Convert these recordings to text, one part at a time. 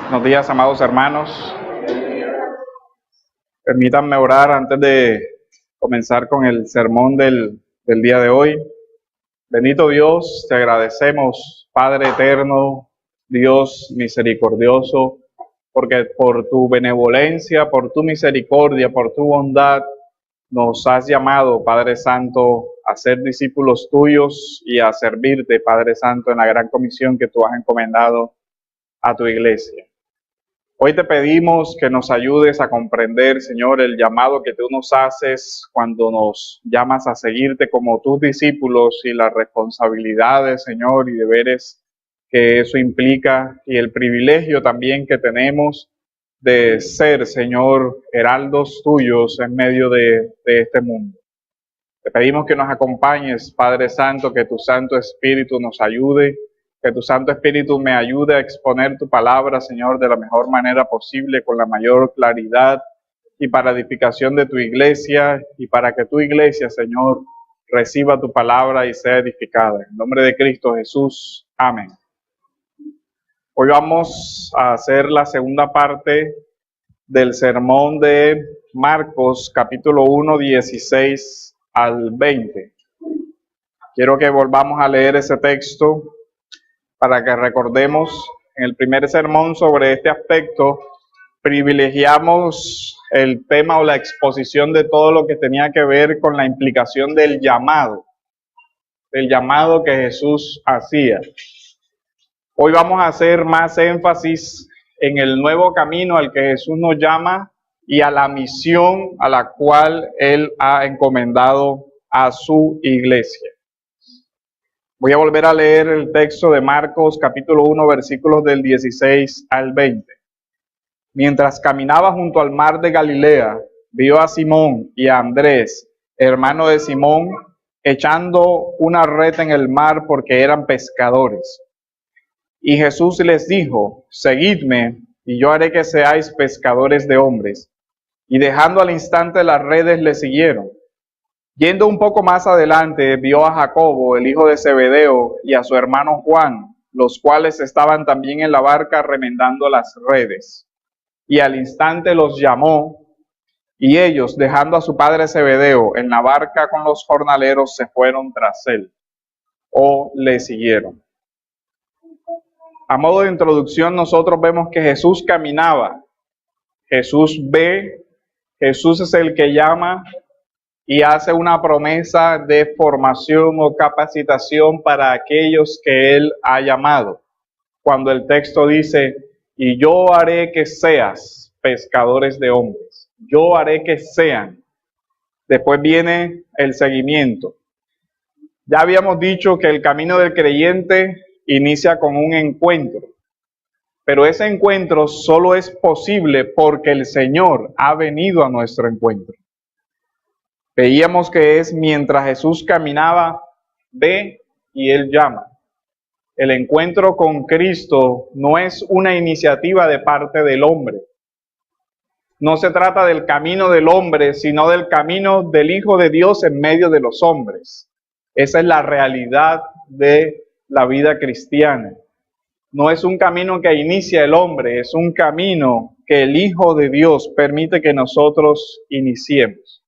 Buenos días, amados hermanos. Permítanme orar antes de comenzar con el sermón del día de hoy. Bendito Dios, te agradecemos, Padre eterno, Dios misericordioso, porque por tu benevolencia, por tu misericordia, por tu bondad, nos has llamado, Padre Santo, a ser discípulos tuyos y a servirte, Padre Santo, en la gran comisión que tú has encomendado a tu iglesia. Hoy te pedimos que nos ayudes a comprender, Señor, el llamado que tú nos haces cuando nos llamas a seguirte como tus discípulos y las responsabilidades, Señor, y deberes que eso implica y el privilegio también que tenemos de ser, Señor, heraldos tuyos en medio de este mundo. Te pedimos que nos acompañes, Padre Santo, que tu Santo Espíritu nos ayude, que tu Santo Espíritu me ayude a exponer tu palabra, Señor, de la mejor manera posible, con la mayor claridad y para edificación de tu iglesia y para que tu iglesia, Señor, reciba tu palabra y sea edificada. En nombre de Cristo Jesús. Amén. Hoy vamos a hacer la segunda parte del sermón de Marcos, capítulo 1, 16 al 20. Quiero que volvamos a leer ese texto para que recordemos. En el primer sermón sobre este aspecto privilegiamos el tema o la exposición de todo lo que tenía que ver con la implicación del llamado que Jesús hacía. Hoy vamos a hacer más énfasis en el nuevo camino al que Jesús nos llama y a la misión a la cual Él ha encomendado a su iglesia. Voy a volver a leer el texto de Marcos, capítulo 1, versículos del 16 al 20. Mientras caminaba junto al mar de Galilea, vio a Simón y a Andrés, hermano de Simón, echando una red en el mar porque eran pescadores. Y Jesús les dijo: seguidme, y yo haré que seáis pescadores de hombres. Y dejando al instante las redes, le siguieron. Yendo un poco más adelante, vio a Jacobo, el hijo de Zebedeo, y a su hermano Juan, los cuales estaban también en la barca remendando las redes. Y al instante los llamó, y ellos, dejando a su padre Zebedeo en la barca con los jornaleros, se fueron tras él, o le siguieron. A modo de introducción, nosotros vemos que Jesús caminaba, Jesús ve, Jesús es el que llama y hace una promesa de formación o capacitación para aquellos que Él ha llamado. Cuando el texto dice: y yo haré que seas pescadores de hombres, yo haré que sean. Después viene el seguimiento. Ya habíamos dicho que el camino del creyente inicia con un encuentro, pero ese encuentro solo es posible porque el Señor ha venido a nuestro encuentro. Veíamos que es mientras Jesús caminaba, ve y Él llama. El encuentro con Cristo no es una iniciativa de parte del hombre. No se trata del camino del hombre, sino del camino del Hijo de Dios en medio de los hombres. Esa es la realidad de la vida cristiana. No es un camino que inicia el hombre, es un camino que el Hijo de Dios permite que nosotros iniciemos.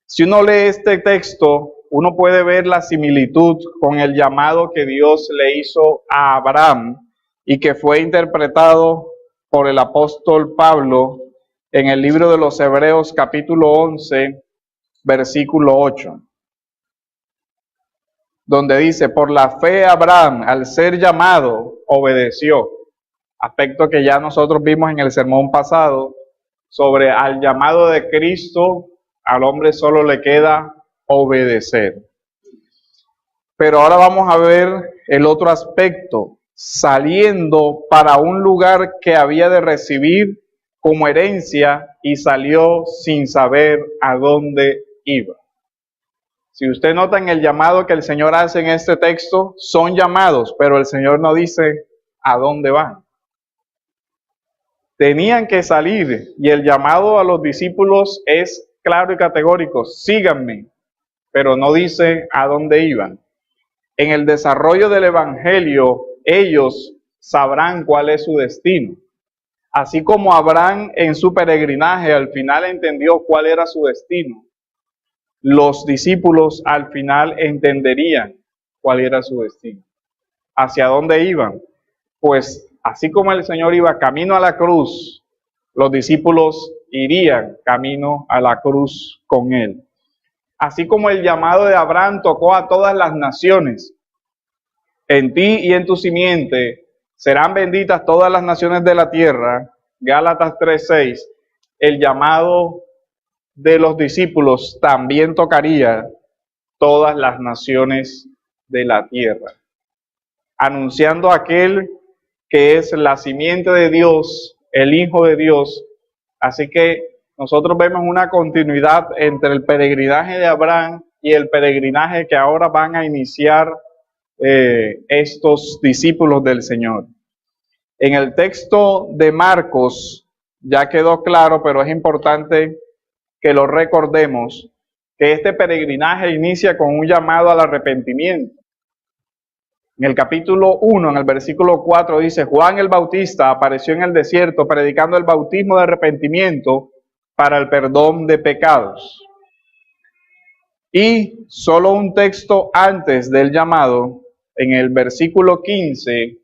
Si uno lee este texto, uno puede ver la similitud con el llamado que Dios le hizo a Abraham y que fue interpretado por el apóstol Pablo en el libro de los Hebreos, capítulo 11, versículo 8. Donde dice: por la fe Abraham, al ser llamado, obedeció. Aspecto que ya nosotros vimos en el sermón pasado sobre al llamado de Cristo, al hombre solo le queda obedecer. Pero ahora vamos a ver el otro aspecto, saliendo para un lugar que había de recibir como herencia y salió sin saber a dónde iba. Si usted nota en el llamado que el Señor hace en este texto, son llamados, pero el Señor no dice a dónde van. Tenían que salir y el llamado a los discípulos es claro y categórico: síganme, pero no dice a dónde iban. En el desarrollo del evangelio, ellos sabrán cuál es su destino. Así como Abraham en su peregrinaje al final entendió cuál era su destino, los discípulos al final entenderían cuál era su destino. ¿Hacia dónde iban? Pues así como el Señor iba camino a la cruz, los discípulos irían camino a la cruz con él. Así como el llamado de Abraham tocó a todas las naciones, en ti y en tu simiente serán benditas todas las naciones de la tierra, Gálatas 3:6, el llamado de los discípulos también tocaría todas las naciones de la tierra, anunciando a aquel que es la simiente de Dios, el Hijo de Dios. Así que nosotros vemos una continuidad entre el peregrinaje de Abraham y el peregrinaje que ahora van a iniciar estos discípulos del Señor. En el texto de Marcos ya quedó claro, pero es importante que lo recordemos, que este peregrinaje inicia con un llamado al arrepentimiento. En el capítulo 1, en el versículo 4 dice, Juan el Bautista apareció en el desierto predicando el bautismo de arrepentimiento para el perdón de pecados. Y solo un texto antes del llamado, en el versículo 15,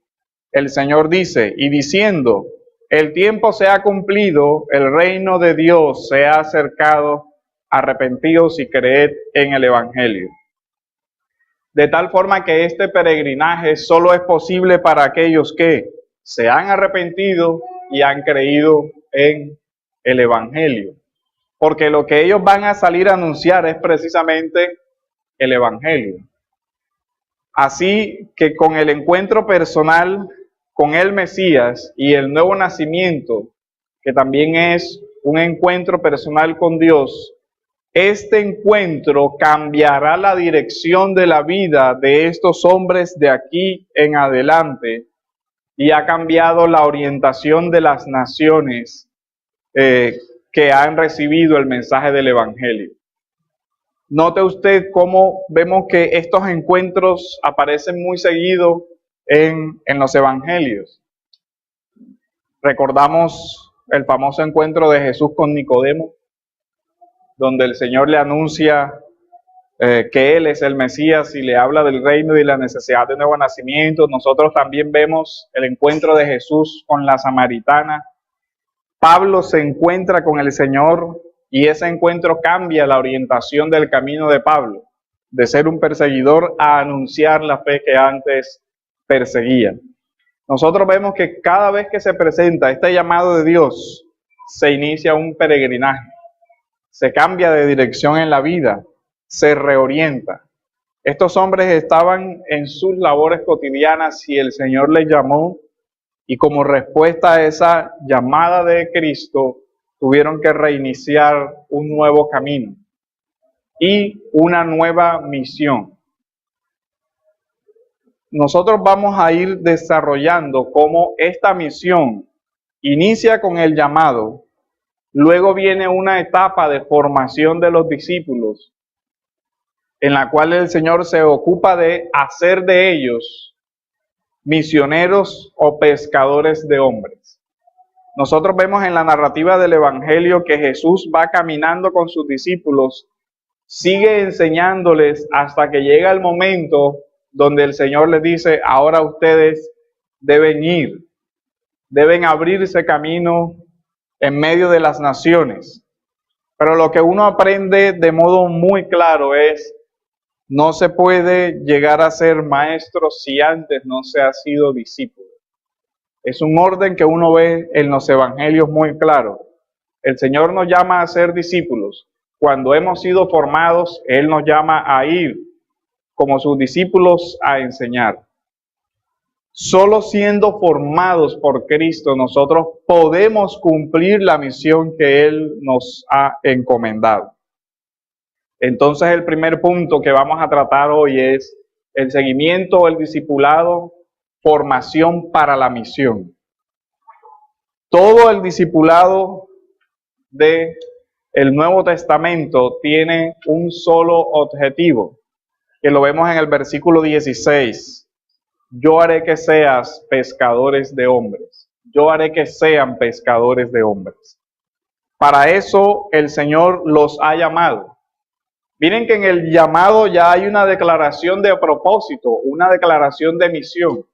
el Señor dice, y diciendo, el tiempo se ha cumplido, el reino de Dios se ha acercado, arrepentíos y creed en el Evangelio. De tal forma que este peregrinaje solo es posible para aquellos que se han arrepentido y han creído en el Evangelio. Porque lo que ellos van a salir a anunciar es precisamente el Evangelio. Así que con el encuentro personal con el Mesías y el nuevo nacimiento, que también es un encuentro personal con Dios, este encuentro cambiará la dirección de la vida de estos hombres de aquí en adelante y ha cambiado la orientación de las naciones que han recibido el mensaje del Evangelio. Note usted cómo vemos que estos encuentros aparecen muy seguido en los Evangelios. Recordamos el famoso encuentro de Jesús con Nicodemo, donde el Señor le anuncia que Él es el Mesías y le habla del reino y la necesidad de nuevo nacimiento. Nosotros también vemos el encuentro de Jesús con la samaritana. Pablo se encuentra con el Señor y ese encuentro cambia la orientación del camino de Pablo, de ser un perseguidor a anunciar la fe que antes perseguía. Nosotros vemos que cada vez que se presenta este llamado de Dios, se inicia un peregrinaje. Se cambia de dirección en la vida, se reorienta. Estos hombres estaban en sus labores cotidianas y el Señor les llamó y como respuesta a esa llamada de Cristo tuvieron que reiniciar un nuevo camino y una nueva misión. Nosotros vamos a ir desarrollando cómo esta misión inicia con el llamado. Luego viene una etapa de formación de los discípulos, en la cual el Señor se ocupa de hacer de ellos misioneros o pescadores de hombres. Nosotros vemos en la narrativa del Evangelio que Jesús va caminando con sus discípulos, sigue enseñándoles hasta que llega el momento donde el Señor les dice, ahora ustedes deben ir, deben abrirse camino en medio de las naciones. Pero lo que uno aprende de modo muy claro es, no se puede llegar a ser maestro si antes no se ha sido discípulo. Es un orden que uno ve en los evangelios muy claro. El Señor nos llama a ser discípulos. Cuando hemos sido formados, Él nos llama a ir como sus discípulos a enseñar. Solo siendo formados por Cristo, nosotros podemos cumplir la misión que Él nos ha encomendado. Entonces, el primer punto que vamos a tratar hoy es el seguimiento, el discipulado, formación para la misión. Todo el discipulado del Nuevo Testamento tiene un solo objetivo, que lo vemos en el versículo 16. Yo haré que seas pescadores de hombres. yo haré que sean pescadores de hombres. Para eso el Señor los ha llamado. Miren que en el llamado ya hay una declaración de propósito, una declaración de misión.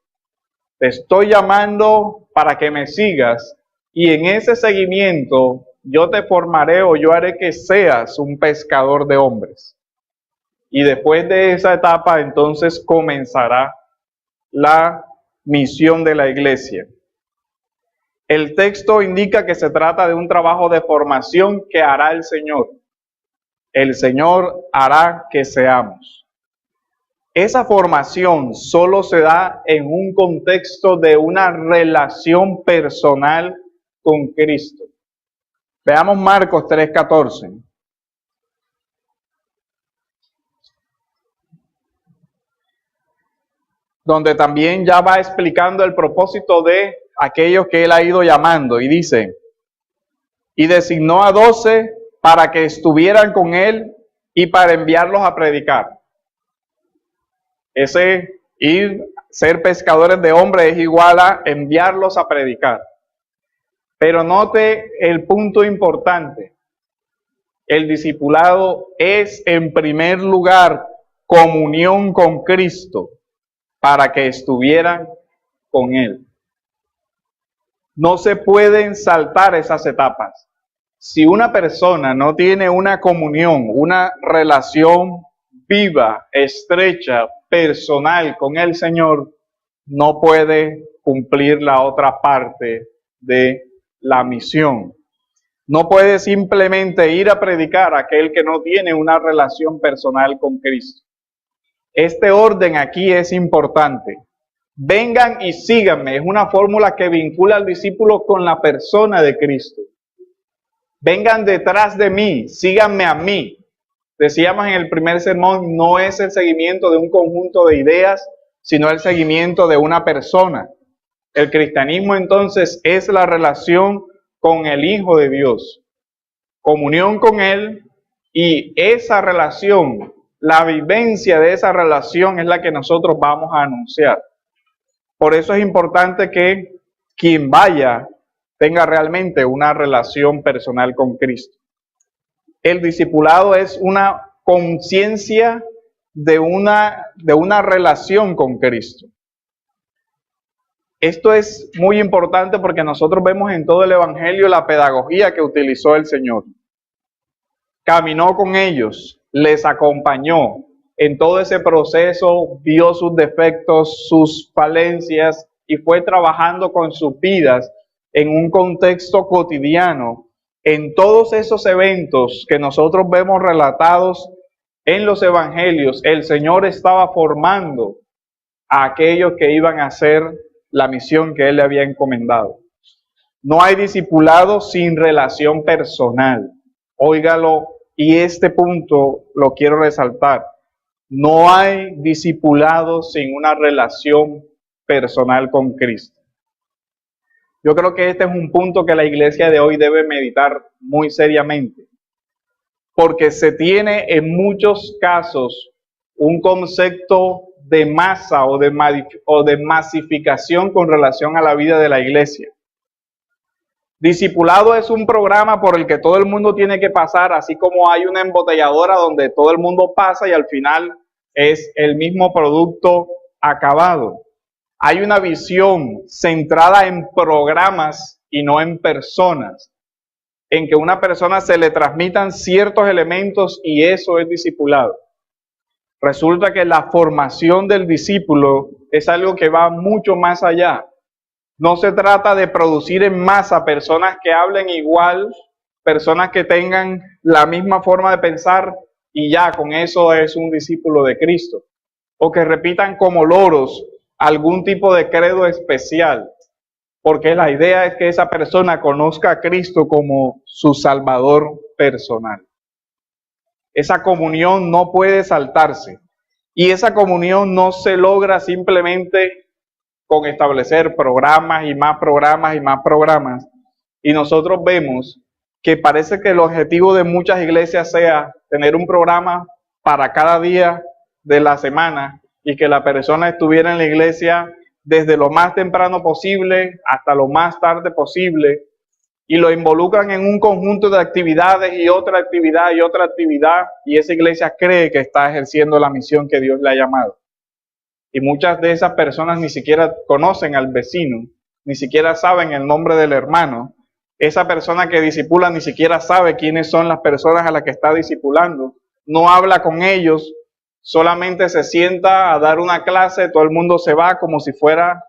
Te estoy llamando para que me sigas y en ese seguimiento yo te formaré o yo haré que seas un pescador de hombres. Y después de esa etapa entonces comenzará la misión de la iglesia. El texto indica que se trata de un trabajo de formación que hará el Señor. El Señor hará que seamos. Esa formación solo se da en un contexto de una relación personal con Cristo. Veamos Marcos 3:14. Donde también ya va explicando el propósito de aquellos que Él ha ido llamando. Y dice, y designó a 12 para que estuvieran con Él y para enviarlos a predicar. Ese ir, ser pescadores de hombres es igual a enviarlos a predicar. Pero note el punto importante. El discipulado es en primer lugar comunión con Cristo para que estuvieran con Él. No se pueden saltar esas etapas. Si una persona no tiene una comunión, una relación viva, estrecha, personal con el Señor, no puede cumplir la otra parte de la misión. No puede simplemente ir a predicar a aquel que no tiene una relación personal con Cristo. Este orden aquí es importante. Vengan y síganme. Es una fórmula que vincula al discípulo con la persona de Cristo. Vengan detrás de mí, síganme a mí. Decíamos en el primer sermón, no es el seguimiento de un conjunto de ideas, sino el seguimiento de una persona. El cristianismo entonces es la relación con el Hijo de Dios, comunión con Él, y esa relación, la vivencia de esa relación es la que nosotros vamos a anunciar. Por eso es importante que quien vaya tenga realmente una relación personal con Cristo. El discipulado es una conciencia de una relación con Cristo. Esto es muy importante porque nosotros vemos en todo el Evangelio la pedagogía que utilizó el Señor. Caminó con ellos, les acompañó en todo ese proceso, vio sus defectos, sus falencias y fue trabajando con sus vidas en un contexto cotidiano. En todos esos eventos que nosotros vemos relatados en los evangelios, el Señor estaba formando a aquellos que iban a hacer la misión que Él le había encomendado. No hay discipulado sin relación personal. Óigalo, y este punto lo quiero resaltar. No hay discipulado sin una relación personal con Cristo. Yo creo que este es un punto que la iglesia de hoy debe meditar muy seriamente, porque se tiene en muchos casos un concepto de masa o de masificación con relación a la vida de la iglesia. Discipulado es un programa por el que todo el mundo tiene que pasar, así como hay una embotelladora donde todo el mundo pasa y al final es el mismo producto acabado. Hay una visión centrada en programas y no en personas, en que una persona se le transmitan ciertos elementos y eso es discipulado. Resulta que la formación del discípulo es algo que va mucho más allá. No se trata de producir en masa personas que hablen igual, personas que tengan la misma forma de pensar y ya con eso es un discípulo de Cristo. O que repitan como loros algún tipo de credo especial, porque la idea es que esa persona conozca a Cristo como su Salvador personal. Esa comunión no puede saltarse y esa comunión no se logra simplemente con establecer programas y más programas y más programas. Y nosotros vemos que parece que el objetivo de muchas iglesias sea tener un programa para cada día de la semana y que la persona estuviera en la iglesia desde lo más temprano posible hasta lo más tarde posible, y lo involucran en un conjunto de actividades y otra actividad y otra actividad, y esa iglesia cree que está ejerciendo la misión que Dios le ha llamado. Y muchas de esas personas ni siquiera conocen al vecino, ni siquiera saben el nombre del hermano. Esa persona que discipula ni siquiera sabe quiénes son las personas a las que está discipulando, no habla con ellos, solamente se sienta a dar una clase, todo el mundo se va como si fuera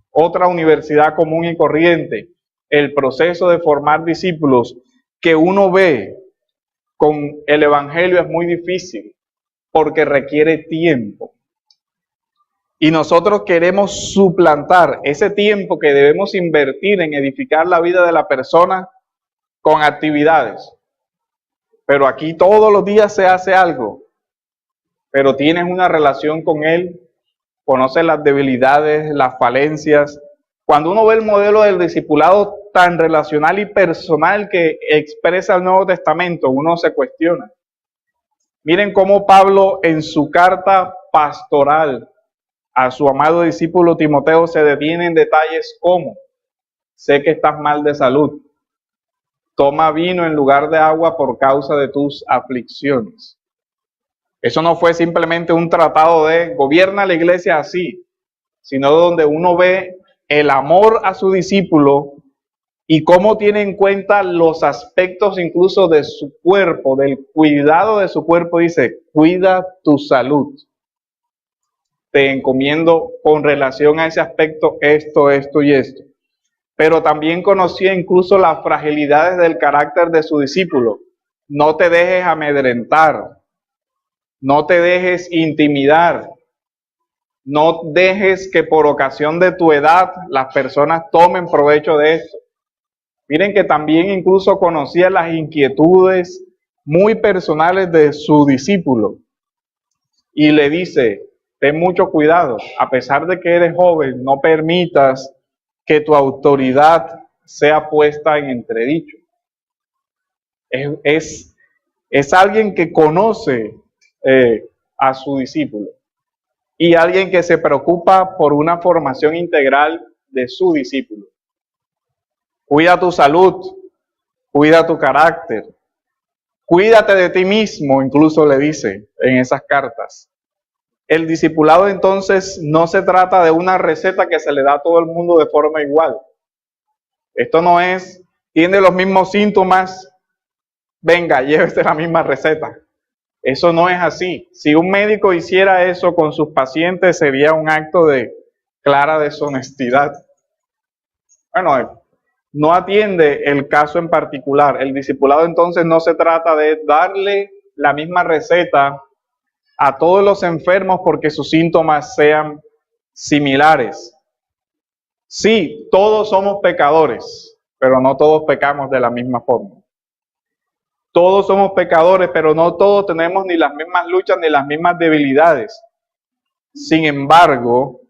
otra universidad común y corriente. El proceso de formar discípulos que uno ve con el evangelio es muy difícil porque requiere tiempo. Y nosotros queremos suplantar ese tiempo que debemos invertir en edificar la vida de la persona con actividades. Pero aquí todos los días se hace algo, pero tienes una relación con él, conoces las debilidades, las falencias. Cuando uno ve el modelo del discipulado tan relacional y personal que expresa el Nuevo Testamento, uno se cuestiona. Miren cómo Pablo en su carta pastoral a su amado discípulo Timoteo se detiene en detalles como: sé que estás mal de salud, toma vino en lugar de agua por causa de tus aflicciones. Eso no fue simplemente un tratado de gobierna la iglesia así, sino donde uno ve el amor a su discípulo y cómo tiene en cuenta los aspectos incluso de su cuerpo, del cuidado de su cuerpo. Dice, cuida tu salud. Te encomiendo con relación a ese aspecto esto y esto. Pero también conocía incluso las fragilidades del carácter de su discípulo. No te dejes amedrentar, no te dejes intimidar, no dejes que por ocasión de tu edad las personas tomen provecho de esto. Miren que también incluso conocía las inquietudes muy personales de su discípulo. Y le dice, ten mucho cuidado, a pesar de que eres joven, no permitas que tu autoridad sea puesta en entredicho. Es alguien que conoce a su discípulo y alguien que se preocupa por una formación integral de su discípulo. Cuida tu salud, cuida tu carácter, cuídate de ti mismo, incluso le dice en esas cartas. El discipulado entonces no se trata de una receta que se le da a todo el mundo de forma igual. Esto no es, tiene los mismos síntomas, venga, llévese la misma receta. Eso no es así. Si un médico hiciera eso con sus pacientes, sería un acto de clara deshonestidad. Bueno, no atiende el caso en particular. El discipulado entonces no se trata de darle la misma receta a todos los enfermos porque sus síntomas sean similares. Sí, todos somos pecadores, pero no todos pecamos de la misma forma. Todos somos pecadores, pero no todos tenemos ni las mismas luchas ni las mismas debilidades. Sin embargo,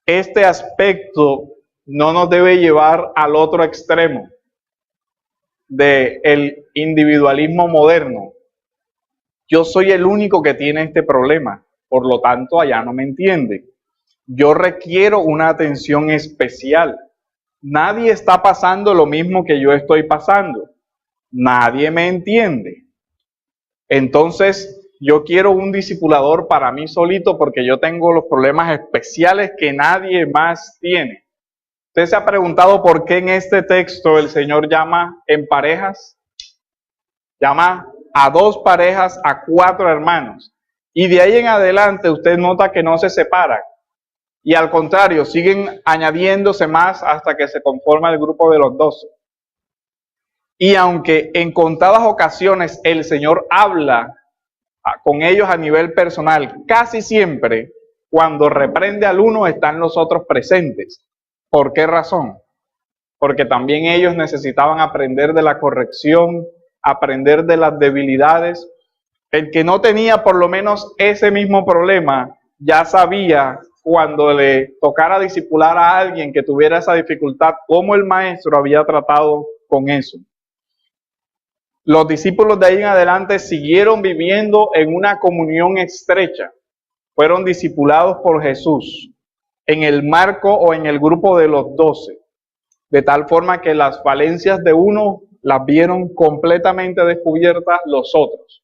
este aspecto no nos debe llevar al otro extremo del individualismo moderno. Yo soy el único que tiene este problema, por lo tanto allá no me entiende. Yo requiero una atención especial. Nadie está pasando lo mismo que yo estoy pasando. Nadie me entiende. Entonces, yo quiero un discipulador para mí solito porque yo tengo los problemas especiales que nadie más tiene. ¿Usted se ha preguntado por qué en este texto el Señor llama en parejas? Llama a 2 parejas, a 4 hermanos. Y de ahí en adelante usted nota que no se separan. Y al contrario, siguen añadiéndose más hasta que se conforma el grupo de los 12. Y aunque en contadas ocasiones el Señor habla con ellos a nivel personal, casi siempre cuando reprende al uno están los otros presentes. ¿Por qué razón? Porque también ellos necesitaban aprender de la corrección, aprender de las debilidades. El que no tenía por lo menos ese mismo problema, ya sabía cuando le tocara discipular a alguien que tuviera esa dificultad, cómo el maestro había tratado con eso. Los discípulos de ahí en adelante siguieron viviendo en una comunión estrecha. Fueron discipulados por Jesús. en el marco o en el grupo de los 12, de tal forma que las falencias de uno las vieron completamente descubiertas los otros.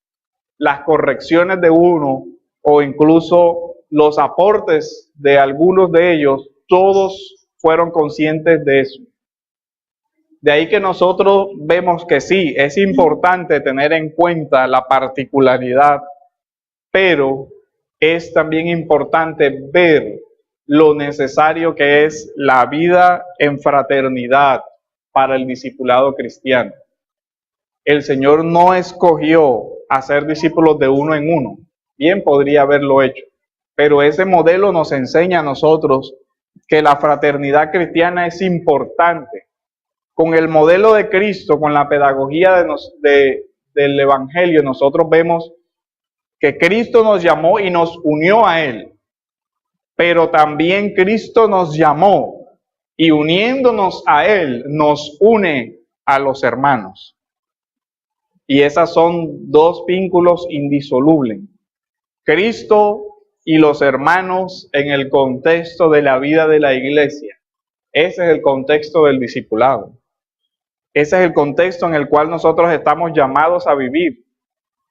Las correcciones de uno o incluso los aportes de algunos de ellos, todos fueron conscientes de eso. De ahí que nosotros vemos que sí, es importante tener en cuenta la particularidad, pero es también importante ver lo necesario que es la vida en fraternidad para el discipulado cristiano. El Señor no escogió hacer discípulos de uno en uno. Bien podría haberlo hecho, pero ese modelo nos enseña a nosotros que la fraternidad cristiana es importante. Con el modelo de Cristo, con la pedagogía del Evangelio, nosotros vemos que Cristo nos llamó y nos unió a Él, pero también Cristo nos llamó y uniéndonos a Él nos une a los hermanos. Y esas son dos vínculos indisolubles. Cristo y los hermanos en el contexto de la vida de la iglesia. Ese es el contexto del discipulado. Ese es el contexto en el cual nosotros estamos llamados a vivir.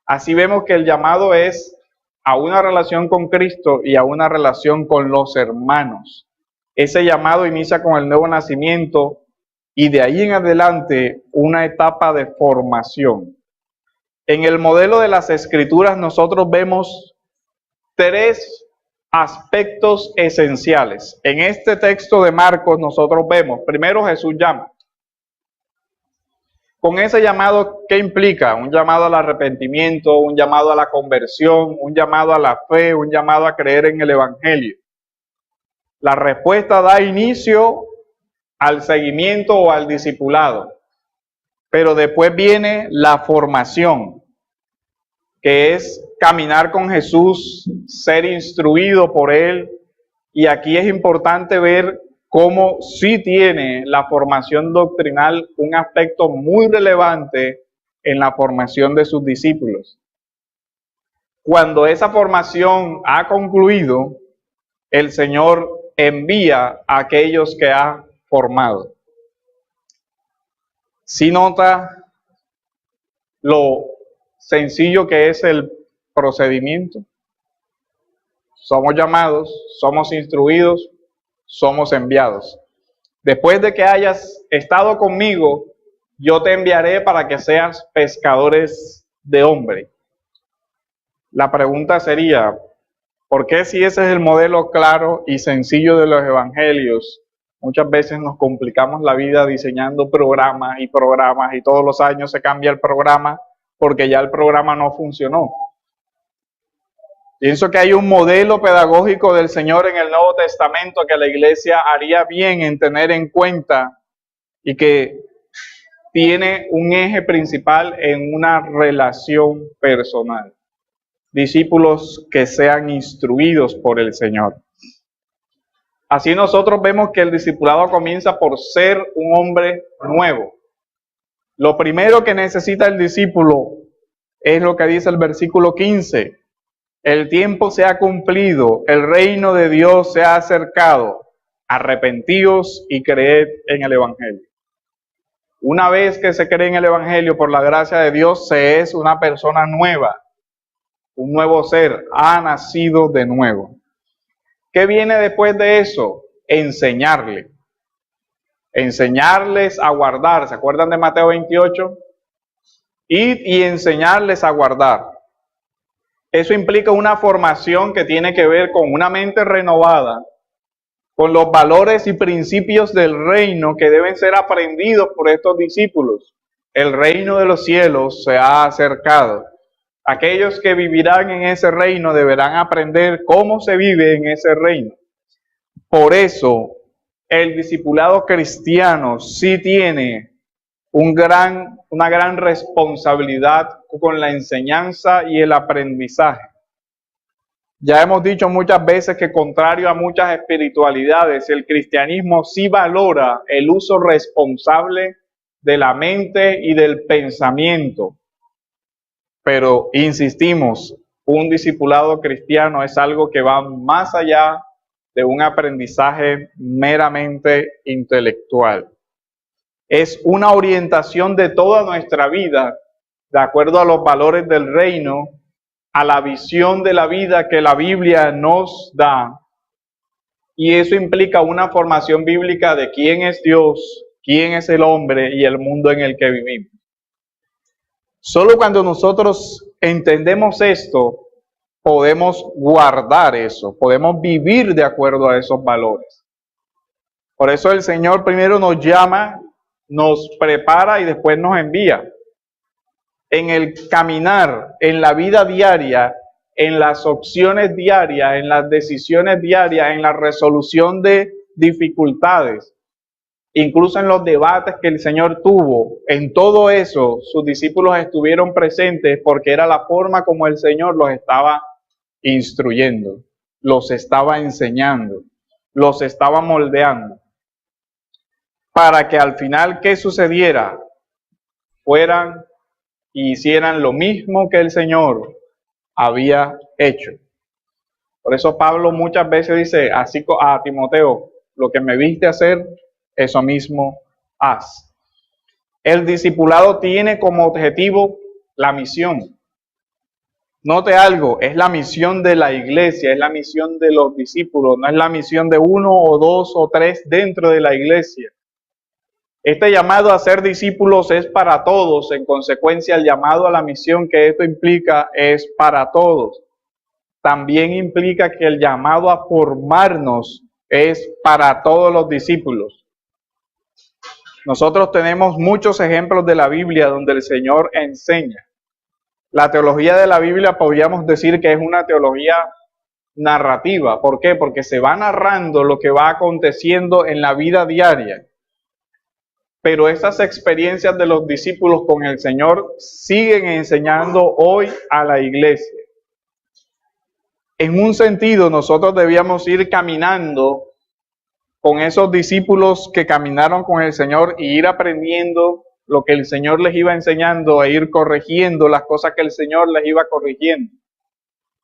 Así vemos que el llamado es a una relación con Cristo y a una relación con los hermanos. Ese llamado inicia con el nuevo nacimiento y de ahí en adelante una etapa de formación. En el modelo de las Escrituras nosotros vemos tres aspectos esenciales. En este texto de Marcos nosotros vemos, primero Jesús llama. Con ese llamado, ¿qué implica? Un llamado al arrepentimiento, un llamado a la conversión, un llamado a la fe, un llamado a creer en el Evangelio. La respuesta da inicio al seguimiento o al discipulado. Pero después viene la formación, que es caminar con Jesús, ser instruido por Él. Y aquí es importante ver cómo sí tiene la formación doctrinal un aspecto muy relevante en la formación de sus discípulos. Cuando esa formación ha concluido, el Señor envía a aquellos que ha formado. ¿Sí nota lo sencillo que es el procedimiento? Somos llamados, somos instruidos, somos enviados. Después de que hayas estado conmigo, yo te enviaré para que seas pescadores de hombres. La pregunta sería, ¿por qué si ese es el modelo claro y sencillo de los evangelios, muchas veces nos complicamos la vida diseñando programas y todos los años se cambia el programa porque ya el programa no funcionó? Pienso que hay un modelo pedagógico del Señor en el Nuevo Testamento que la iglesia haría bien en tener en cuenta y que tiene un eje principal en una relación personal. Discípulos que sean instruidos por el Señor. Así nosotros vemos que el discipulado comienza por ser un hombre nuevo. Lo primero que necesita el discípulo es lo que dice el versículo 15. El tiempo se ha cumplido, el reino de Dios se ha acercado. Arrepentíos y creed en el Evangelio. Una vez que se cree en el Evangelio, por la gracia de Dios, se es una persona nueva, un nuevo ser, ha nacido de nuevo. ¿Qué viene después de eso? Enseñarle. Enseñarles a guardar. ¿Se acuerdan de Mateo 28? Id y enseñarles a guardar. Eso implica una formación que tiene que ver con una mente renovada, con los valores y principios del reino que deben ser aprendidos por estos discípulos. El reino de los cielos se ha acercado. Aquellos que vivirán en ese reino deberán aprender cómo se vive en ese reino. Por eso, el discipulado cristiano sí tiene una gran responsabilidad con la enseñanza y el aprendizaje. Ya hemos dicho muchas veces que contrario a muchas espiritualidades, el cristianismo sí valora el uso responsable de la mente y del pensamiento. Pero insistimos, un discipulado cristiano es algo que va más allá de un aprendizaje meramente intelectual. Es una orientación de toda nuestra vida, de acuerdo a los valores del reino, a la visión de la vida que la Biblia nos da. Y eso implica una formación bíblica de quién es Dios, quién es el hombre y el mundo en el que vivimos. Solo cuando nosotros entendemos esto, podemos guardar eso, podemos vivir de acuerdo a esos valores. Por eso el Señor primero nos llama, nos prepara y después nos envía. En el caminar, en la vida diaria, en las opciones diarias, en las decisiones diarias, en la resolución de dificultades, incluso en los debates que el Señor tuvo, en todo eso sus discípulos estuvieron presentes porque era la forma como el Señor los estaba instruyendo, los estaba enseñando, los estaba moldeando, para que al final, ¿qué sucediera? Fueran y hicieran lo mismo que el Señor había hecho. Por eso Pablo muchas veces dice así a Timoteo, lo que me viste hacer, eso mismo haz. El discipulado tiene como objetivo la misión. Note algo, es la misión de la iglesia, es la misión de los discípulos, no es la misión de uno o dos o tres dentro de la iglesia. Este llamado a ser discípulos es para todos, en consecuencia el llamado a la misión que esto implica es para todos. También implica que el llamado a formarnos es para todos los discípulos. Nosotros tenemos muchos ejemplos de la Biblia donde el Señor enseña. La teología de la Biblia podríamos decir que es una teología narrativa. ¿Por qué? Porque se va narrando lo que va aconteciendo en la vida diaria. Pero esas experiencias de los discípulos con el Señor siguen enseñando hoy a la iglesia. En un sentido, nosotros debíamos ir caminando con esos discípulos que caminaron con el Señor y ir aprendiendo lo que el Señor les iba enseñando e ir corrigiendo las cosas que el Señor les iba corrigiendo.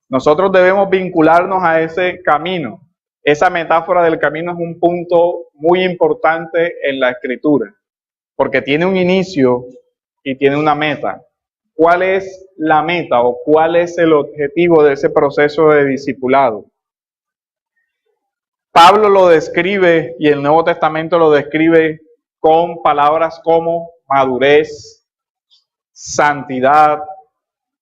Nosotros debemos vincularnos a ese camino. Esa metáfora del camino es un punto muy importante en la Escritura, porque tiene un inicio y tiene una meta. ¿Cuál es la meta o cuál es el objetivo de ese proceso de discipulado? Pablo lo describe y el Nuevo Testamento lo describe con palabras como madurez, santidad,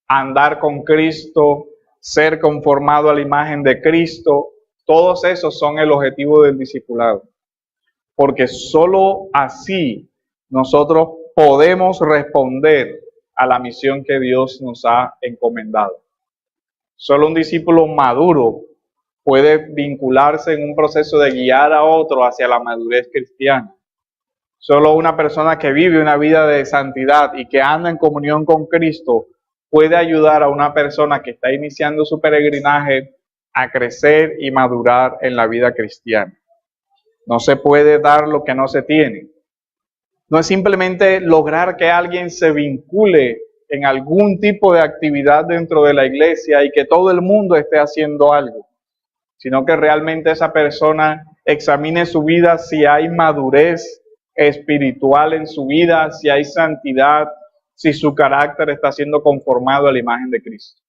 andar con Cristo, ser conformado a la imagen de Cristo. Todos esos son el objetivo del discipulado. Porque solo así nosotros podemos responder a la misión que Dios nos ha encomendado. Solo un discípulo maduro puede vincularse en un proceso de guiar a otro hacia la madurez cristiana. Solo una persona que vive una vida de santidad y que anda en comunión con Cristo puede ayudar a una persona que está iniciando su peregrinaje a crecer y madurar en la vida cristiana. No se puede dar lo que no se tiene. No es simplemente lograr que alguien se vincule en algún tipo de actividad dentro de la iglesia y que todo el mundo esté haciendo algo, sino que realmente esa persona examine su vida si hay madurez espiritual en su vida, si hay santidad, si su carácter está siendo conformado a la imagen de Cristo.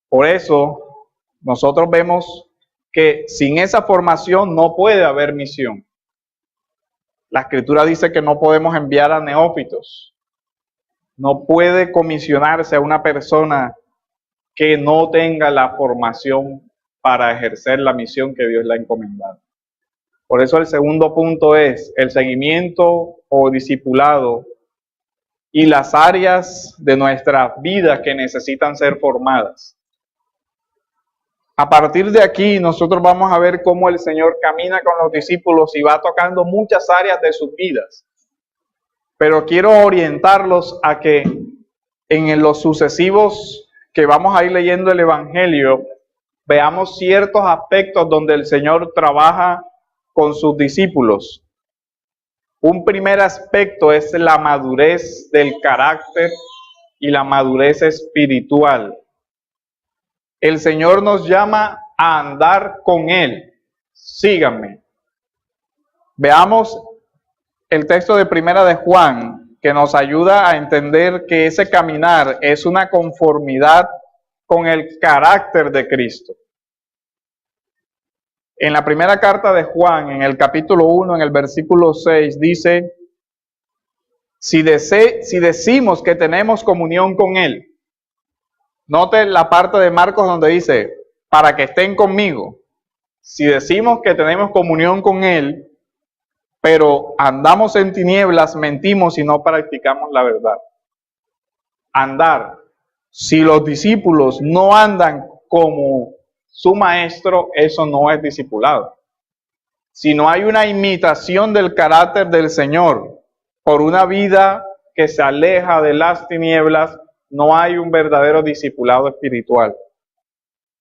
Por eso, nosotros vemos que sin esa formación no puede haber misión. La Escritura dice que no podemos enviar a neófitos. No puede comisionarse a una persona que no tenga la formación para ejercer la misión que Dios le ha encomendado. Por eso el segundo punto es el seguimiento o discipulado y las áreas de nuestra vida que necesitan ser formadas. A partir de aquí nosotros vamos a ver cómo el Señor camina con los discípulos y va tocando muchas áreas de sus vidas. Pero quiero orientarlos a que en los sucesivos que vamos a ir leyendo el Evangelio, veamos ciertos aspectos donde el Señor trabaja con sus discípulos. Un primer aspecto es la madurez del carácter y la madurez espiritual. El Señor nos llama a andar con Él. Síganme. Veamos el texto de Primera de Juan, que nos ayuda a entender que ese caminar es una conformidad con el carácter de Cristo. En la primera carta de Juan, en el capítulo 1, en el versículo 6, dice: si decimos que tenemos comunión con Él. Note la parte de Marcos donde dice, para que estén conmigo. Si decimos que tenemos comunión con Él, pero andamos en tinieblas, mentimos y no practicamos la verdad. Andar. Si los discípulos no andan como su maestro, eso no es discipulado. Si no hay una imitación del carácter del Señor por una vida que se aleja de las tinieblas, no hay un verdadero discipulado espiritual.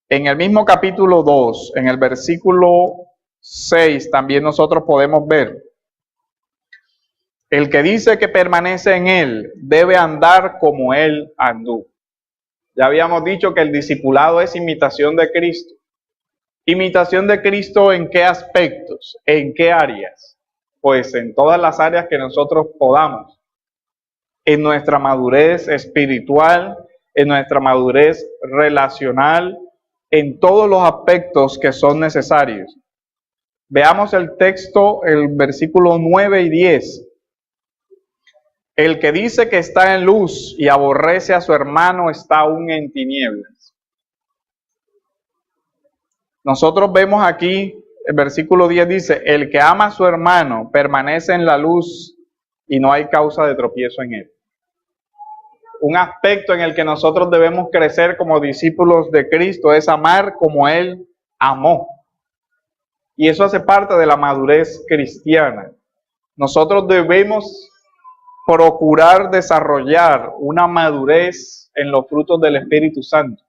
En el mismo capítulo 2, en el versículo 6, también nosotros podemos ver: el que dice que permanece en Él debe andar como Él anduvo. Ya habíamos dicho que el discipulado es imitación de Cristo. ¿Imitación de Cristo en qué aspectos? ¿En qué áreas? Pues en todas las áreas que nosotros podamos. En nuestra madurez espiritual, en nuestra madurez relacional, en todos los aspectos que son necesarios. Veamos el texto, el versículo 9 y 10. El que dice que está en luz y aborrece a su hermano está aún en tinieblas. Nosotros vemos aquí, el versículo 10 dice: el que ama a su hermano permanece en la luz y no hay causa de tropiezo en él. Un aspecto en el que nosotros debemos crecer como discípulos de Cristo es amar como Él amó. Y eso hace parte de la madurez cristiana. Nosotros debemos procurar desarrollar una madurez en los frutos del Espíritu Santo.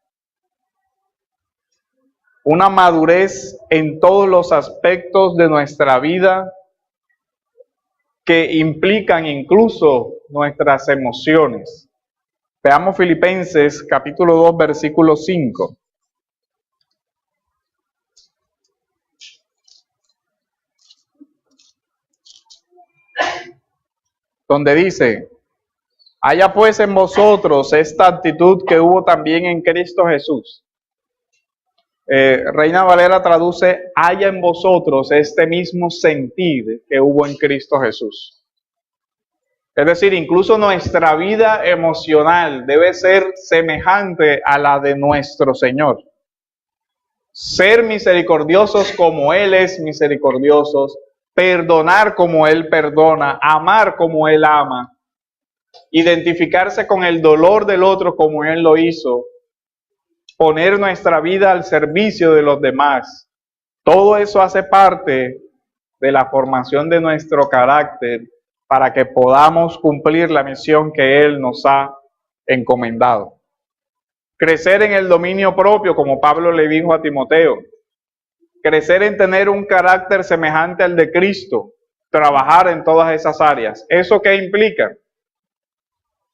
Una madurez en todos los aspectos de nuestra vida que implican incluso nuestras emociones. Veamos Filipenses capítulo 2, versículo 5. Donde dice: haya pues en vosotros esta actitud que hubo también en Cristo Jesús. Reina Valera traduce: haya en vosotros este mismo sentir que hubo en Cristo Jesús. Es decir, incluso nuestra vida emocional debe ser semejante a la de nuestro Señor. Ser misericordiosos como Él es misericordioso, perdonar como Él perdona, amar como Él ama, identificarse con el dolor del otro como Él lo hizo, poner nuestra vida al servicio de los demás. Todo eso hace parte de la formación de nuestro carácter para que podamos cumplir la misión que Él nos ha encomendado. Crecer en el dominio propio, como Pablo le dijo a Timoteo. Crecer en tener un carácter semejante al de Cristo. Trabajar en todas esas áreas. ¿Eso qué implica?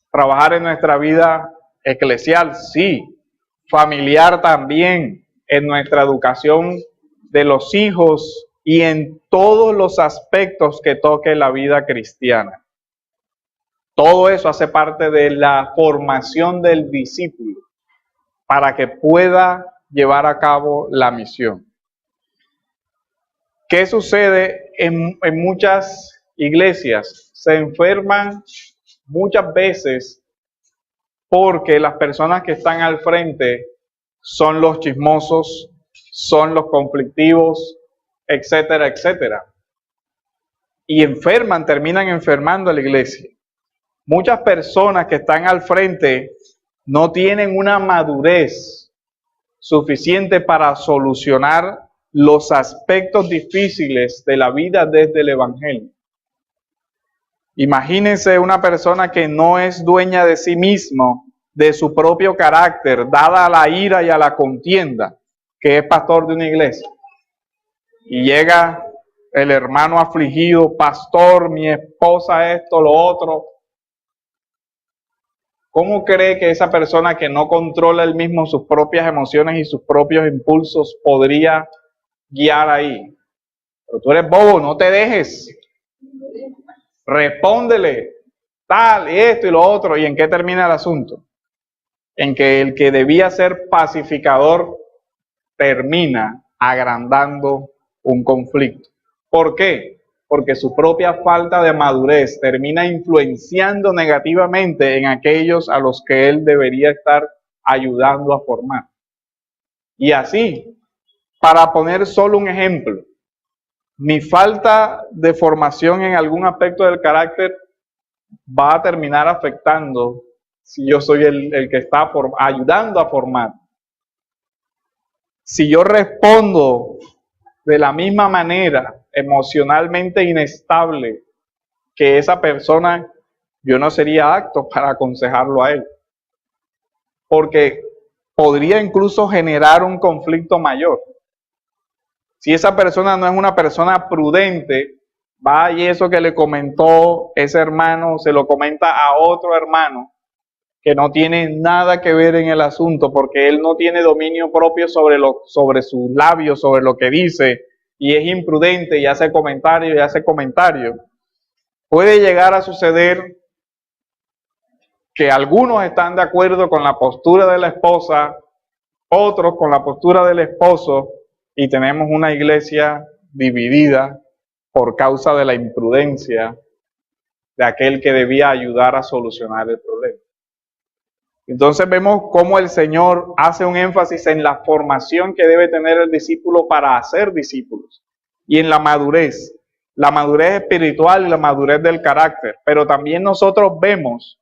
Trabajar en nuestra vida eclesial, sí. Familiar también. En nuestra educación de los hijos y en todos los aspectos que toque la vida cristiana. Todo eso hace parte de la formación del discípulo para que pueda llevar a cabo la misión. ¿Qué sucede en muchas iglesias? Se enferman muchas veces porque las personas que están al frente son los chismosos, son los conflictivos, etcétera, etcétera. Y terminan enfermando a la iglesia. Muchas personas que están al frente no tienen una madurez suficiente para solucionar los aspectos difíciles de la vida desde el Evangelio. Imagínense una persona que no es dueña de sí mismo, de su propio carácter, dada a la ira y a la contienda, que es pastor de una iglesia. Y llega el hermano afligido: pastor, mi esposa esto, lo otro. ¿Cómo cree que esa persona que no controla él mismo sus propias emociones y sus propios impulsos podría guiar ahí? Pero tú eres bobo, no te dejes. Respóndele, tal, y esto y lo otro. ¿Y en qué termina el asunto? En que el que debía ser pacificador termina agrandando un conflicto. ¿Por qué? Porque su propia falta de madurez termina influenciando negativamente en aquellos a los que él debería estar ayudando a formar. Y así, para poner solo un ejemplo, mi falta de formación en algún aspecto del carácter va a terminar afectando si yo soy el que está ayudando a formar. Si yo respondo de la misma manera, emocionalmente inestable, que esa persona, yo no sería apto para aconsejarlo a él. Porque podría incluso generar un conflicto mayor. Si esa persona no es una persona prudente, va y eso que le comentó ese hermano, se lo comenta a otro hermano que no tiene nada que ver en el asunto, porque él no tiene dominio propio sobre sus labios, sobre lo que dice, y es imprudente y hace comentario y hace comentario. Puede llegar a suceder que algunos están de acuerdo con la postura de la esposa, otros con la postura del esposo, y tenemos una iglesia dividida por causa de la imprudencia de aquel que debía ayudar a solucionar el problema. Entonces vemos cómo el Señor hace un énfasis en la formación que debe tener el discípulo para hacer discípulos y en la madurez espiritual y la madurez del carácter. Pero también nosotros vemos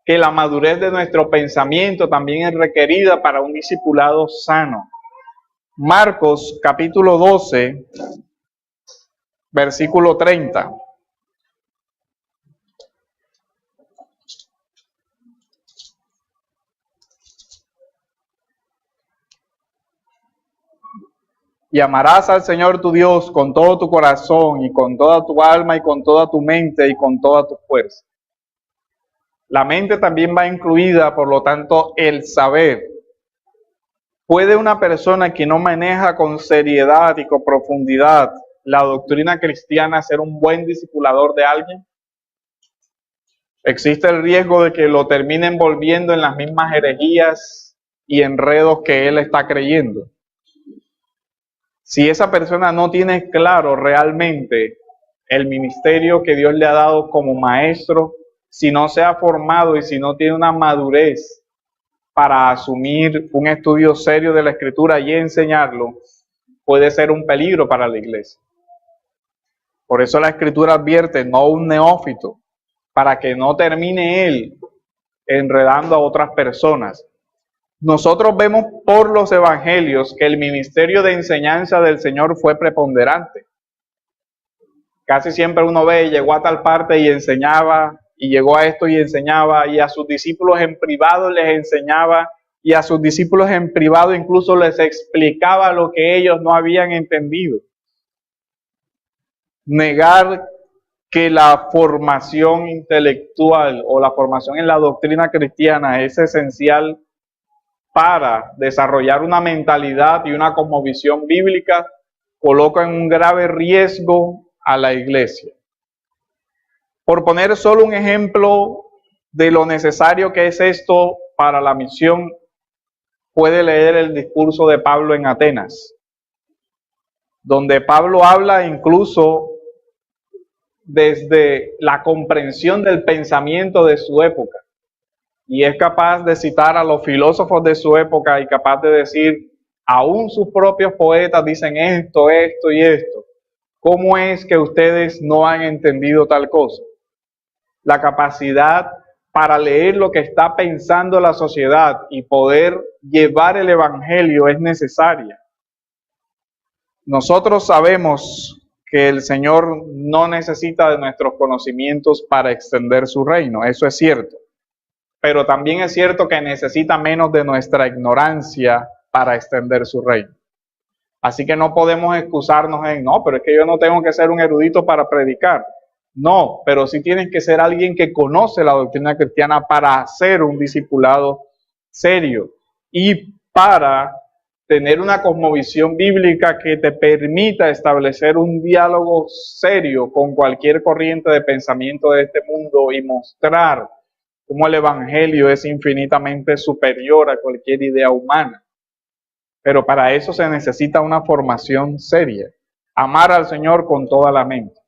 que la madurez de nuestro pensamiento también es requerida para un discipulado sano. Marcos capítulo 12, versículo 30. Y amarás al Señor tu Dios con todo tu corazón y con toda tu alma y con toda tu mente y con toda tu fuerza. La mente también va incluida, por lo tanto, el saber. ¿Puede una persona que no maneja con seriedad y con profundidad la doctrina cristiana ser un buen discipulador de alguien? Existe el riesgo de que lo termine envolviendo en las mismas herejías y enredos que él está creyendo. Si esa persona no tiene claro realmente el ministerio que Dios le ha dado como maestro, si no se ha formado y si no tiene una madurez para asumir un estudio serio de la Escritura y enseñarlo, puede ser un peligro para la iglesia. Por eso la Escritura advierte, no un neófito, para que no termine él enredando a otras personas. Nosotros vemos por los evangelios que el ministerio de enseñanza del Señor fue preponderante. Casi siempre uno ve, llegó a tal parte y enseñaba, y llegó a esto y enseñaba, y a sus discípulos en privado les enseñaba, y a sus discípulos en privado incluso les explicaba lo que ellos no habían entendido. Negar que la formación intelectual o la formación en la doctrina cristiana es esencial para desarrollar una mentalidad y una cosmovisión bíblica, coloca en un grave riesgo a la iglesia. Por poner solo un ejemplo de lo necesario que es esto para la misión, puede leer el discurso de Pablo en Atenas, donde Pablo habla incluso desde la comprensión del pensamiento de su época. Y es capaz de citar a los filósofos de su época y capaz de decir, aún sus propios poetas dicen esto, esto y esto. ¿Cómo es que ustedes no han entendido tal cosa? La capacidad para leer lo que está pensando la sociedad y poder llevar el evangelio es necesaria. Nosotros sabemos que el Señor no necesita de nuestros conocimientos para extender su reino, eso es cierto. Pero también es cierto que necesita menos de nuestra ignorancia para extender su reino. Así que no podemos excusarnos en, no, pero es que yo no tengo que ser un erudito para predicar. No, pero sí tienes que ser alguien que conoce la doctrina cristiana para hacer un discipulado serio y para tener una cosmovisión bíblica que te permita establecer un diálogo serio con cualquier corriente de pensamiento de este mundo y mostrar cómo el evangelio es infinitamente superior a cualquier idea humana. Pero para eso se necesita una formación seria. Amar al Señor con toda la mente.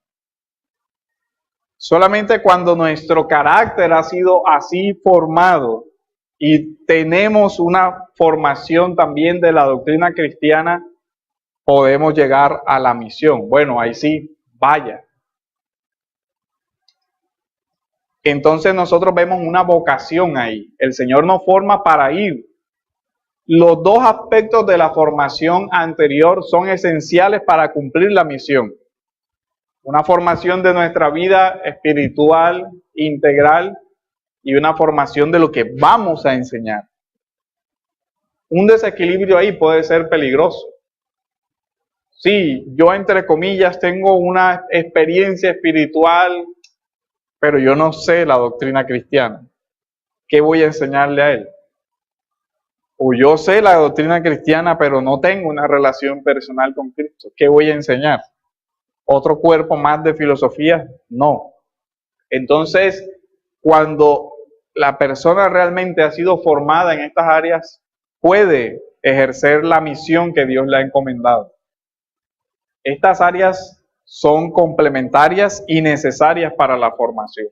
Solamente cuando nuestro carácter ha sido así formado y tenemos una formación también de la doctrina cristiana, podemos llegar a la misión. Bueno, ahí sí, vaya. Entonces nosotros vemos una vocación ahí. El Señor nos forma para ir. Los dos aspectos de la formación anterior son esenciales para cumplir la misión. Una formación de nuestra vida espiritual, integral, y una formación de lo que vamos a enseñar. Un desequilibrio ahí puede ser peligroso. Sí, yo entre comillas tengo una experiencia espiritual, pero yo no sé la doctrina cristiana. ¿Qué voy a enseñarle a él? O yo sé la doctrina cristiana, pero no tengo una relación personal con Cristo. ¿Qué voy a enseñar? ¿Otro cuerpo más de filosofía? No. Entonces, cuando la persona realmente ha sido formada en estas áreas, puede ejercer la misión que Dios le ha encomendado. Estas áreas son complementarias y necesarias para la formación.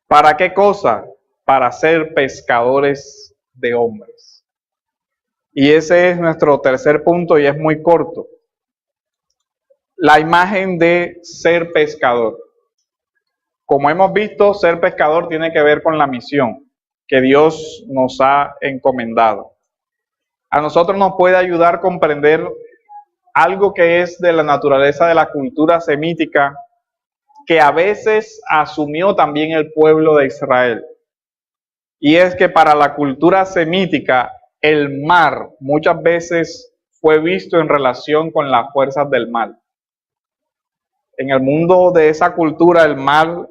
¿Para qué cosa? Para ser pescadores de hombres. Y ese es nuestro tercer punto y es muy corto. La imagen de ser pescador. Como hemos visto, ser pescador tiene que ver con la misión que Dios nos ha encomendado. A nosotros nos puede ayudar a comprender algo que es de la naturaleza de la cultura semítica, que a veces asumió también el pueblo de Israel. Y es que para la cultura semítica, el mar muchas veces fue visto en relación con las fuerzas del mal. En el mundo de esa cultura, el mar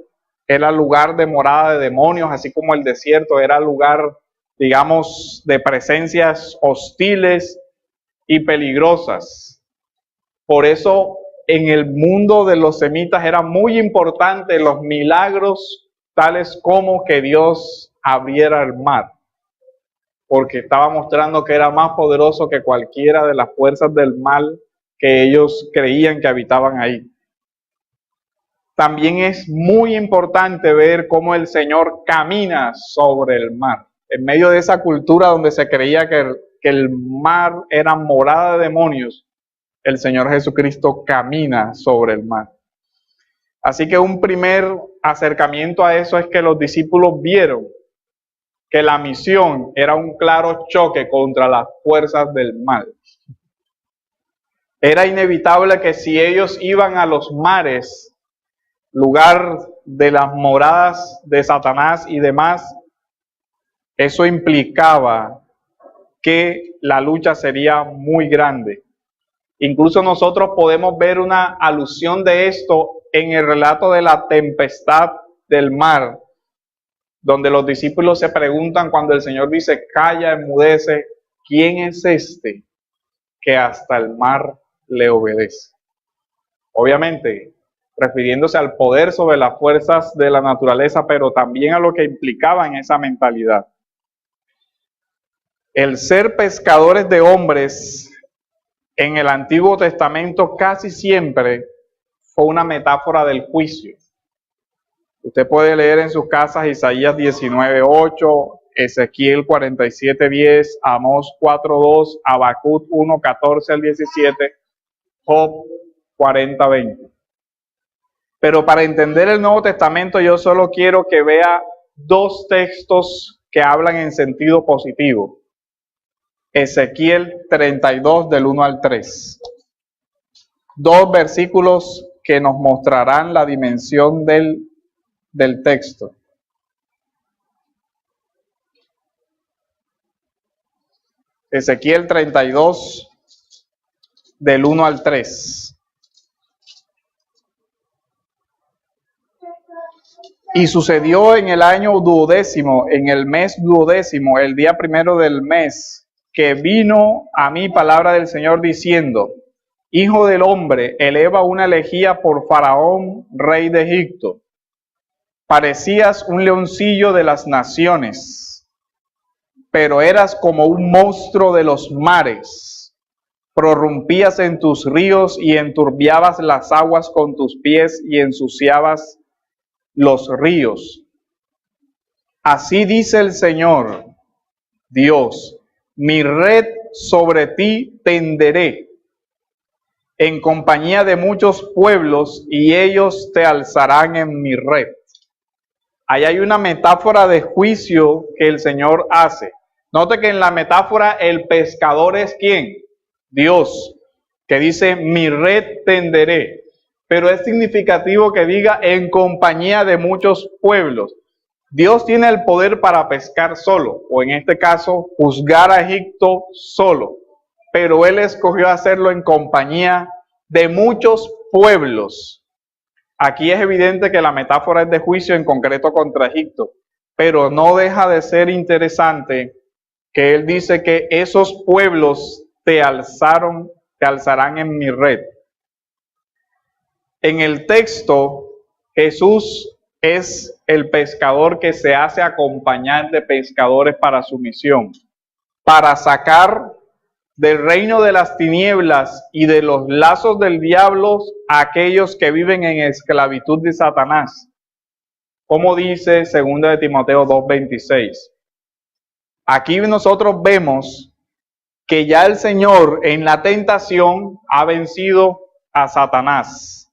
era lugar de morada de demonios, así como el desierto era lugar, digamos, de presencias hostiles y peligrosas. Por eso, en el mundo de los semitas era muy importante los milagros tales como que Dios abriera el mar, porque estaba mostrando que era más poderoso que cualquiera de las fuerzas del mal que ellos creían que habitaban ahí. También es muy importante ver cómo el Señor camina sobre el mar. En medio de esa cultura donde se creía que el mar era morada de demonios, el Señor Jesucristo camina sobre el mar. Así que un primer acercamiento a eso es que los discípulos vieron que la misión era un claro choque contra las fuerzas del mal. Era inevitable que si ellos iban a los mares, lugar de las moradas de Satanás y demás, eso implicaba que la lucha sería muy grande. Incluso nosotros podemos ver una alusión de esto en el relato de la tempestad del mar, donde los discípulos se preguntan cuando el Señor dice, calla, enmudece, ¿quién es este que hasta el mar le obedece? Obviamente, refiriéndose al poder sobre las fuerzas de la naturaleza, pero también a lo que implicaba en esa mentalidad. El ser pescadores de hombres en el Antiguo Testamento casi siempre fue una metáfora del juicio. Usted puede leer en sus casas Isaías 19:8, Ezequiel 47:10, Amós 4:2, Habacuc 1:14 al 17, Job 40:20. Pero para entender el Nuevo Testamento yo solo quiero que vea dos textos que hablan en sentido positivo. Ezequiel 32 del 1 al 3. Dos versículos que nos mostrarán la dimensión del texto. Ezequiel 32 del 1 al 3. Y sucedió en el año 12º, en el mes 12º, el día 1 del mes, que vino a mí palabra del Señor diciendo: Hijo del hombre, eleva una elegía por Faraón, rey de Egipto. Parecías un leoncillo de las naciones, pero eras como un monstruo de los mares. Prorrumpías en tus ríos y enturbiabas las aguas con tus pies y ensuciabas los ríos. Así dice el Señor Dios: mi red sobre ti tenderé, en compañía de muchos pueblos, y ellos te alzarán en mi red. Ahí hay una metáfora de juicio que el Señor hace. Note que en la metáfora el pescador es ¿quién? Dios, que dice: mi red tenderé. Pero es significativo que diga en compañía de muchos pueblos. Dios tiene el poder para pescar solo, o en este caso, juzgar a Egipto solo. Pero Él escogió hacerlo en compañía de muchos pueblos. Aquí es evidente que la metáfora es de juicio, en concreto contra Egipto, pero no deja de ser interesante que Él dice que esos pueblos te alzarán en mi red. En el texto, Jesús es el pescador que se hace acompañar de pescadores para su misión, para sacar del reino de las tinieblas y de los lazos del diablo a aquellos que viven en esclavitud de Satanás, como dice 2 de Timoteo 2:26. Aquí nosotros vemos que ya el Señor en la tentación ha vencido a Satanás.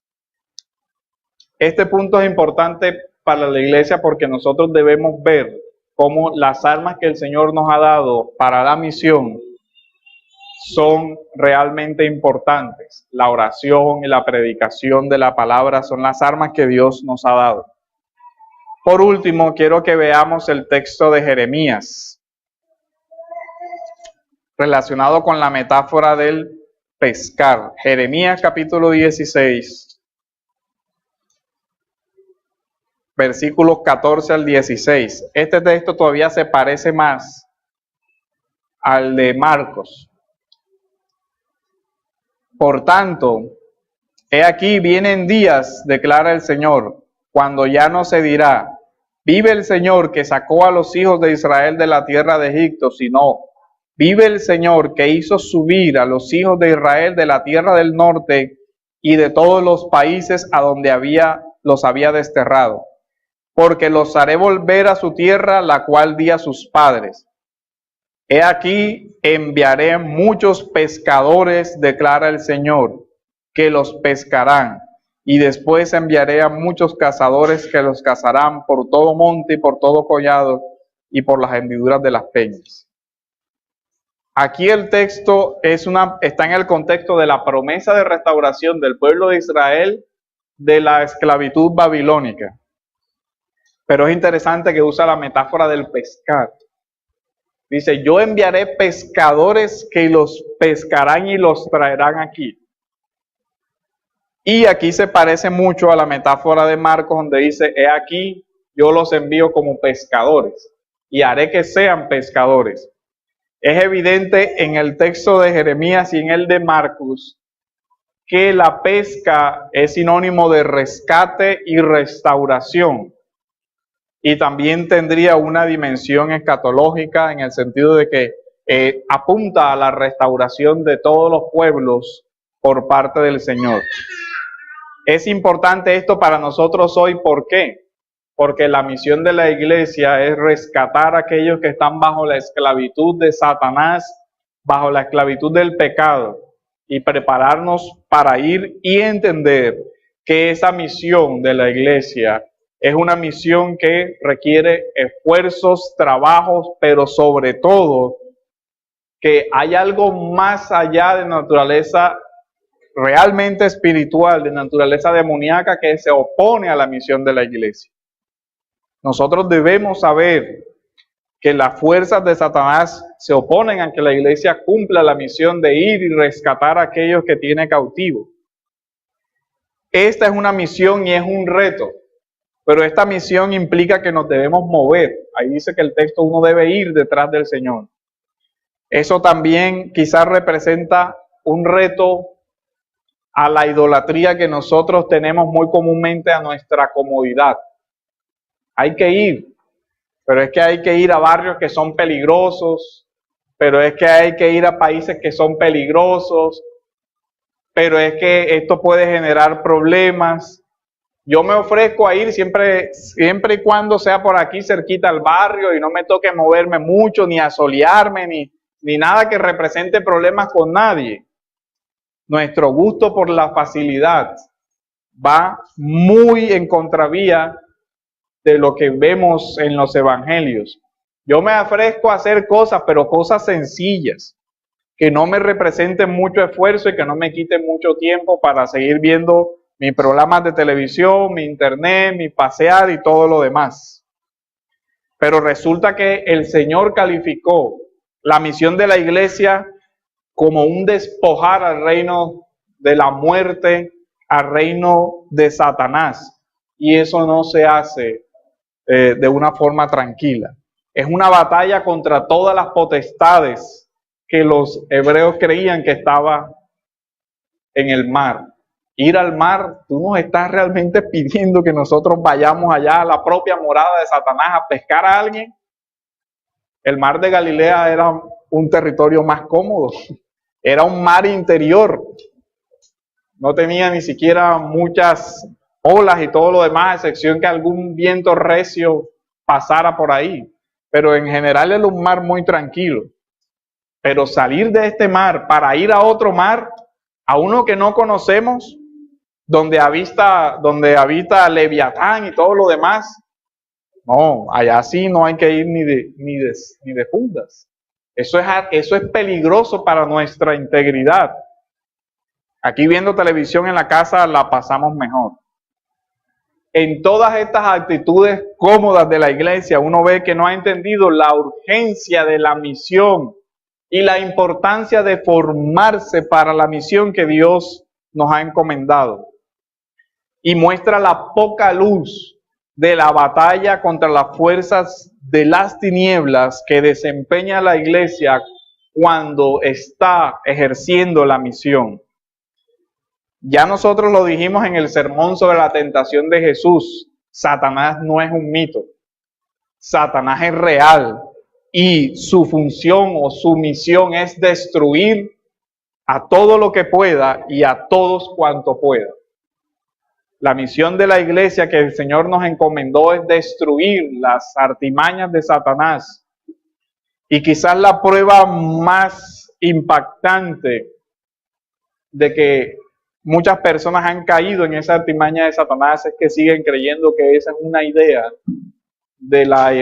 Este punto es importante para la iglesia porque nosotros debemos ver cómo las armas que el Señor nos ha dado para la misión son realmente importantes. La oración y la predicación de la palabra son las armas que Dios nos ha dado. Por último, quiero que veamos el texto de Jeremías, relacionado con la metáfora del pescar. Jeremías capítulo 16, versículos 14 al 16. Este texto todavía se parece más al de Marcos. Por tanto, he aquí vienen días, declara el Señor, cuando ya no se dirá: vive el Señor que sacó a los hijos de Israel de la tierra de Egipto, sino: vive el Señor que hizo subir a los hijos de Israel de la tierra del norte y de todos los países a donde los había desterrado, porque los haré volver a su tierra, la cual di a sus padres. He aquí enviaré muchos pescadores, declara el Señor, que los pescarán, y después enviaré a muchos cazadores que los cazarán por todo monte y por todo collado y por las hendiduras de las peñas. Aquí el texto está en el contexto de la promesa de restauración del pueblo de Israel de la esclavitud babilónica. Pero es interesante que usa la metáfora del pescar. Dice: yo enviaré pescadores que los pescarán y los traerán aquí. Y aquí se parece mucho a la metáfora de Marcos, donde dice: he aquí, yo los envío como pescadores y haré que sean pescadores. Es evidente en el texto de Jeremías y en el de Marcos que la pesca es sinónimo de rescate y restauración. Y también tendría una dimensión escatológica en el sentido de que apunta a la restauración de todos los pueblos por parte del Señor. Es importante esto para nosotros hoy. ¿Por qué? Porque la misión de la iglesia es rescatar a aquellos que están bajo la esclavitud de Satanás, bajo la esclavitud del pecado, y prepararnos para ir y entender que esa misión de la iglesia es una misión que requiere esfuerzos, trabajos, pero sobre todo que hay algo más allá de naturaleza realmente espiritual, de naturaleza demoníaca, que se opone a la misión de la iglesia. Nosotros debemos saber que las fuerzas de Satanás se oponen a que la iglesia cumpla la misión de ir y rescatar a aquellos que tiene cautivos. Esta es una misión y es un reto. Pero esta misión implica que nos debemos mover. Ahí dice que el texto, uno debe ir detrás del Señor. Eso también quizás representa un reto a la idolatría que nosotros tenemos muy comúnmente a nuestra comodidad. Hay que ir, pero es que hay que ir a barrios que son peligrosos, pero es que hay que ir a países que son peligrosos, pero es que esto puede generar problemas. Yo me ofrezco a ir siempre y cuando sea por aquí cerquita al barrio y no me toque moverme mucho, ni asolearme, ni nada que represente problemas con nadie. Nuestro gusto por la facilidad va muy en contravía de lo que vemos en los evangelios. Yo me ofrezco a hacer cosas, pero cosas sencillas, que no me representen mucho esfuerzo y que no me quiten mucho tiempo para seguir viendo mis programas de televisión, mi internet, mi pasear y todo lo demás. Pero resulta que el Señor calificó la misión de la iglesia como un despojar al reino de la muerte, al reino de Satanás. Y eso no se hace de una forma tranquila. Es una batalla contra todas las potestades que los hebreos creían que estaba en el mar. Ir al mar, tú nos estás realmente pidiendo que nosotros vayamos allá a la propia morada de Satanás a pescar a alguien. El mar de Galilea era un territorio más cómodo, era un mar interior, no tenía ni siquiera muchas olas y todo lo demás, a excepción que algún viento recio pasara por ahí, pero en general era un mar muy tranquilo. Pero salir de este mar para ir a otro mar, a uno que no conocemos, donde habita Leviatán y todo lo demás, no, allá sí no hay que ir ni de fundas. Eso es peligroso para nuestra integridad. Aquí viendo televisión en la casa la pasamos mejor. En todas estas actitudes cómodas de la iglesia, uno ve que no ha entendido la urgencia de la misión y la importancia de formarse para la misión que Dios nos ha encomendado. Y muestra la poca luz de la batalla contra las fuerzas de las tinieblas que desempeña la iglesia cuando está ejerciendo la misión. Ya nosotros lo dijimos en el sermón sobre la tentación de Jesús. Satanás no es un mito. Satanás es real y su función o su misión es destruir a todo lo que pueda y a todos cuanto pueda. La misión de la iglesia que el Señor nos encomendó es destruir las artimañas de Satanás. Y quizás la prueba más impactante de que muchas personas han caído en esa artimaña de Satanás es que siguen creyendo que esa es una idea de la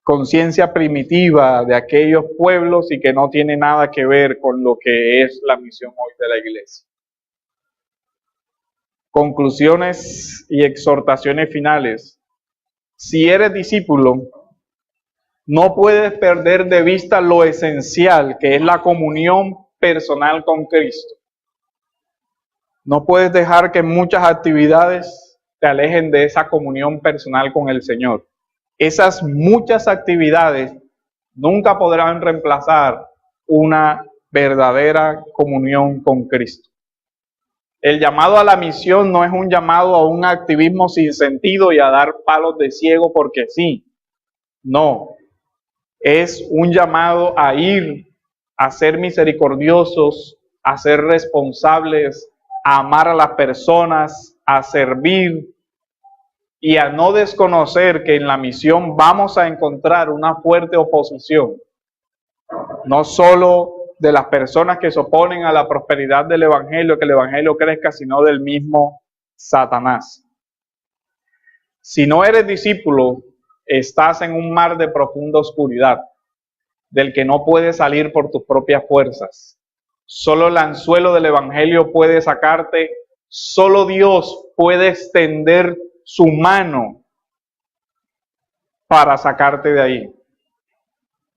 conciencia primitiva de aquellos pueblos y que no tiene nada que ver con lo que es la misión hoy de la iglesia. Conclusiones y exhortaciones finales. Si eres discípulo, no puedes perder de vista lo esencial, que es la comunión personal con Cristo. No puedes dejar que muchas actividades te alejen de esa comunión personal con el Señor. Esas muchas actividades nunca podrán reemplazar una verdadera comunión con Cristo. El llamado a la misión no es un llamado a un activismo sin sentido y a dar palos de ciego porque sí. No, es un llamado a ir, a ser misericordiosos, a ser responsables, a amar a las personas, a servir y a no desconocer que en la misión vamos a encontrar una fuerte oposición, no solo de las personas que se oponen a la prosperidad del evangelio, que el evangelio crezca, sino del mismo Satanás. Si no eres discípulo, estás en un mar de profunda oscuridad, del que no puedes salir por tus propias fuerzas. Solo el anzuelo del evangelio puede sacarte, solo Dios puede extender su mano para sacarte de ahí.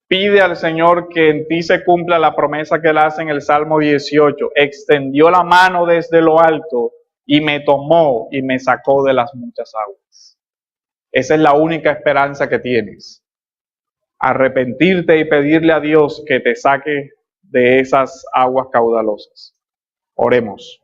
Pide al Señor que en ti se cumpla la promesa que él hace en el Salmo 18. Extendió la mano desde lo alto y me tomó y me sacó de las muchas aguas. Esa es la única esperanza que tienes. Arrepentirte y pedirle a Dios que te saque de esas aguas caudalosas. Oremos.